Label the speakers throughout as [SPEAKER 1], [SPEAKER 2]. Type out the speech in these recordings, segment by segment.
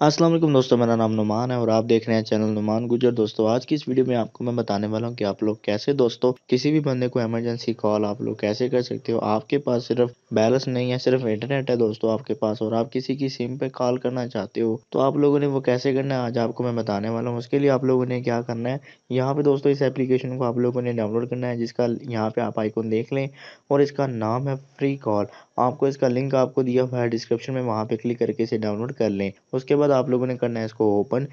[SPEAKER 1] अस्सलाम वालेकुम दोस्तों, मेरा नाम नुमान है और आप देख रहे हैं चैनल नुमान गुजर। दोस्तों आज की इस वीडियो में आपको मैं बताने वाला हूं कि आप लोग कैसे दोस्तों किसी भी बंदे को इमरजेंसी कॉल आप लोग कैसे कर सकते हो। आपके पास सिर्फ बैलेंस नहीं है, सिर्फ इंटरनेट है दोस्तों आपके पास और आप किसी की सिम पे कॉल करना चाहते हो तो आप लोगों ने वो कैसे करना है आज आपको मैं बताने वाला हूँ। उसके लिए आप लोगों ने क्या करना है, यहाँ पे दोस्तों इस एप्लीकेशन को आप लोगों ने डाउनलोड करना है, जिसका यहाँ पे आप आइकन देख लें और इसका नाम है फ्री कॉल। आपको इसका लिंक आपको दिया हुआ है डिस्क्रिप्शन में, वहाँ पे क्लिक करके इसे डाउनलोड कर लें। उसके बाद आप लोगों ने करना है इसको ओपन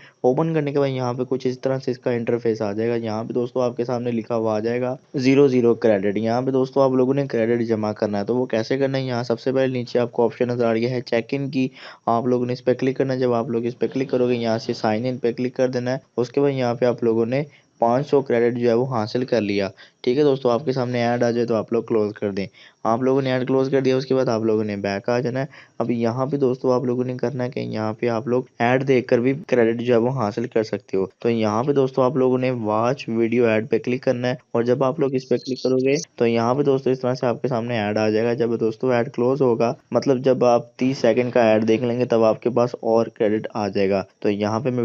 [SPEAKER 1] करने के बाद यहाँ पे कुछ इस तरह से इसका इंटरफेस आ जाएगा। यहाँ पे दोस्तों आपके सामने लिखा हुआ आ जाएगा 00 क्रेडिट। यहाँ पे दोस्तों आप लोगों ने क्रेडिट जमा करना है, तो वो कैसे करना है, यहाँ सबसे पहले नीचे आपको ऑप्शन नजर आ रही है चेक इन की। आप लोगों ने इस पर क्लिक करना है। जब आप लोग इस पर क्लिक करोगे यहाँ से साइन इन पे क्लिक कर देना है। उसके बाद यहाँ पे आप लोगों ने 500 क्रेडिट जो है वो हासिल कर लिया। ठीक है दोस्तों, आपके सामने ऐड आ जाए तो आप लोग क्लोज कर दें। आप लोगों ने ऐड क्लोज कर दिया, उसके बाद आप लोगों ने बैक आ जाना है। अब यहाँ पे दोस्तों आप लोगों ने करना है कि यहाँ पे आप लोग ऐड देखकर भी क्रेडिट जो है वो हासिल कर सकते हो। तो यहाँ पे दोस्तों आप लोगों ने वॉच वीडियो ऐड पे क्लिक करना है और जब आप लोग इस पे क्लिक करोगे तो यहाँ पे दोस्तों इस तरह से आपके सामने ऐड आ जाएगा। जब दोस्तों ऐड क्लोज होगा, मतलब जब आप 30 सेकंड का ऐड देख लेंगे तब आपके पास और क्रेडिट आ जाएगा। तो यहाँ पर मैं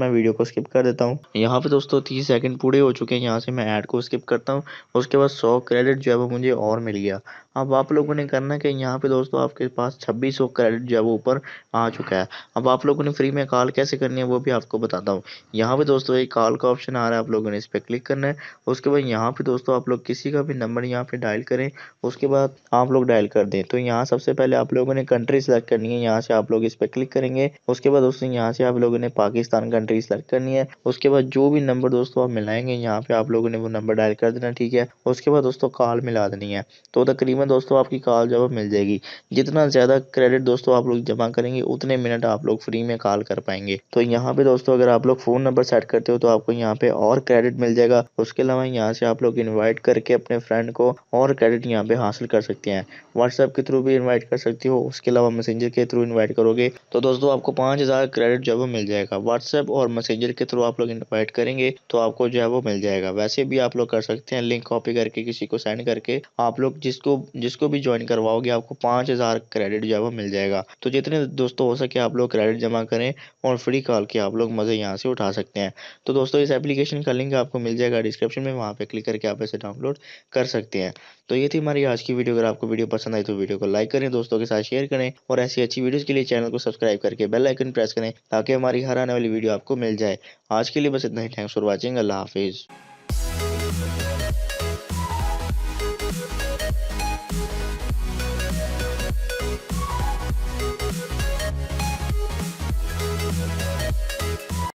[SPEAKER 1] वीडियो को स्किप कर देता हूँ। यहाँ पे दोस्तों 30 सेकंड पूरे हो चुके हैं, यहाँ से मैं ऐड को स्किप करता हूँ। उसके बाद 100 क्रेडिट जो है वो मुझे और मिल गया। अब आप लोगों ने करना है कि यहाँ पे दोस्तों आपके पास 2600 क्रेडिट जो है वो ऊपर आ चुका है। अब आप लोगों ने फ्री में कॉल कैसे करनी है वो भी आपको बताता हूँ। यहाँ पे दोस्तों एक कॉल का ऑप्शन आ रहा है, आप लोगों ने इस पर क्लिक करना है। उसके बाद यहाँ पे दोस्तों आप लोग किसी का भी नंबर यहाँ पे डायल करें। उसके बाद आप लोग डायल कर दें तो यहाँ सबसे पहले आप लोगों ने कंट्री सेलेक्ट करनी है। यहाँ से आप लोग इस पर क्लिक करेंगे। उसके बाद दोस्तों यहाँ से आप लोगों ने पाकिस्तान कंट्री सेलेक्ट करनी है। उसके बाद जो भी नंबर दोस्तों आप मिलाएंगे यहाँ पे आप लोगों ने वो नंबर डायल कर देना। ठीक है, उसके बाद दोस्तों कॉल मिला देनी है। तो तकरीबन दोस्तों आपकी कॉल जब मिल जाएगी। जितना ज़्यादा क्रेडिट दोस्तों आप लोग जमा करेंगे उतने मिनट आप लोग फ्री में कॉल कर पाएंगे। तो यहाँ पे दोस्तों अगर आप लोग फ़ोन नंबर सेट करते हो तो आपको यहाँ पे और क्रेडिट मिल जाएगा। उसके अलावा यहाँ से आप लोग इन्वाइट करके अपने फ्रेंड को और क्रेडिट यहाँ पे हासिल कर सकते हैं। व्हाट्सएप के थ्रू भी इन्वाइट कर सकते हो। उसके अलावा मैसेंजर के थ्रू इन्वाइट करोगे तो दोस्तों आपको 5000 क्रेडिट जो है वो मिल जाएगा। व्हाट्सएप और मैसेंजर के थ्रू आप लोग इन्वाइट करेंगे तो आपको जो है वो मिल जाएगा। वैसे भी आप लोग कर सकते हैं, लिंक कॉपी करके किसी को सेंड करके आप लोग जिसको जिसको भी ज्वाइन करवाओगे आपको 5000 क्रेडिट जो है वो मिल जाएगा। तो जितने दोस्तों हो सके आप लोग क्रेडिट जमा करें और फ्री कॉल के आप लोग मज़े यहाँ से उठा सकते हैं। तो दोस्तों इस एप्लीकेशन का लिंक आपको मिल जाएगा डिस्क्रिप्शन में, वहाँ पे क्लिक करके आप इसे डाउनलोड कर सकते हैं। तो ये थी हमारी आज की वीडियो। अगर आपको वीडियो पसंद आई तो वीडियो को लाइक करें, दोस्तों के साथ शेयर करें और ऐसी अच्छी वीडियोस के लिए चैनल को सब्सक्राइब करके बेल आइकन प्रेस करें ताकि हमारी हर आने वाली वीडियो आपको मिल जाए। आज के लिए बस इतना ही। Thanks for watching. अल्लाह हाफिज़।